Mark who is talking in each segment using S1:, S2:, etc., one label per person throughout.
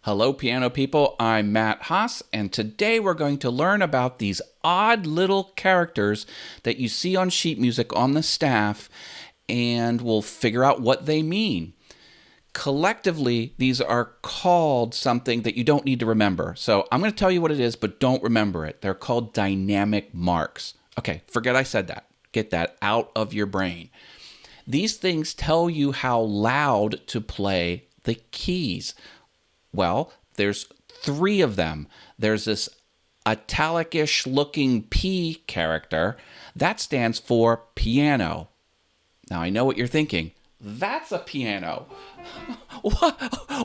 S1: Hello, piano people. I'm Matt Haas, and today we're going to learn about these odd little characters that you see on sheet music on the staff, and we'll figure out what they mean. Collectively, these are called something that you don't need to remember. So I'm going to tell you what it is, but don't remember it. They're called dynamic marks. Okay, forget I said that. Get that out of your brain. These things tell you how loud to play the keys. Well, there's three of them. There's this italic-ish looking P character. That stands for piano. Now, I know what you're thinking. That's a piano.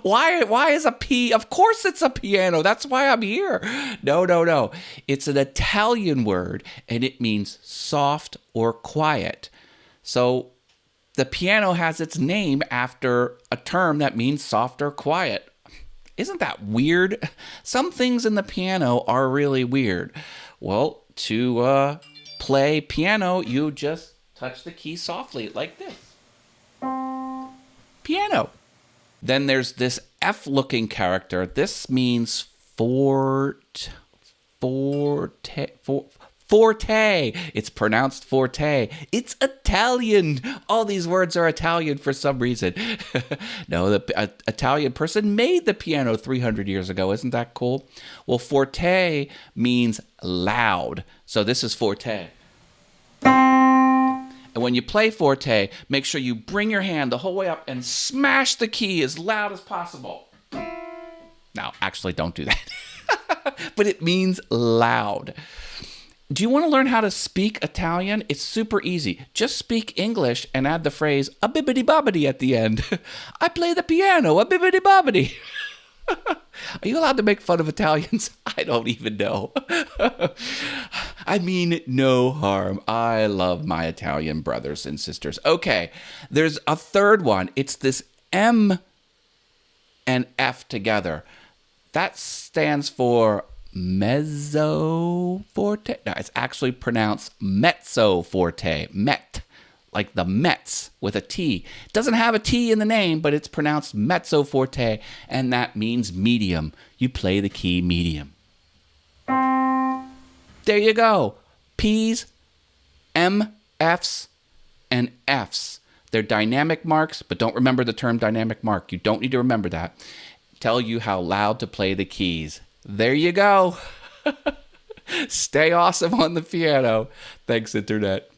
S1: Why is a P? Of course it's a piano. That's why I'm here. No. It's an Italian word, and it means soft or quiet. So the piano has its name after a term that means soft or quiet. Isn't that weird? Some things in the piano are really weird. Well, to play piano, you just touch the key softly like this. Piano. Then there's this F-looking character. This means forte. It's pronounced forte. It's Italian. All these words are Italian for some reason. No, the Italian person made the piano 300 years ago. Isn't that cool? Well, forte means loud. So this is forte. And when you play forte, make sure you bring your hand the whole way up and smash the key as loud as possible. Now, actually, don't do that. But it means loud. Do you want to learn how to speak Italian? It's super easy. Just speak English and add the phrase a bibbidi bobbidi at the end. I play the piano, a bibbidi bobbidi. Are you allowed to make fun of Italians? I don't even know. I mean no harm. I love my Italian brothers and sisters. Okay, there's a third one. It's this M and F together. That stands for mezzo forte. No, it's actually pronounced mezzo forte. Met, like the Mets with a T. It doesn't have a T in the name, but it's pronounced mezzo forte, and that means medium. You play the key medium. There you go. P's, M, F's, and F's. They're dynamic marks, but don't remember the term dynamic mark. You don't need to remember that. Tell you how loud to play the keys. There you go. Stay awesome on the piano. Thanks, Internet.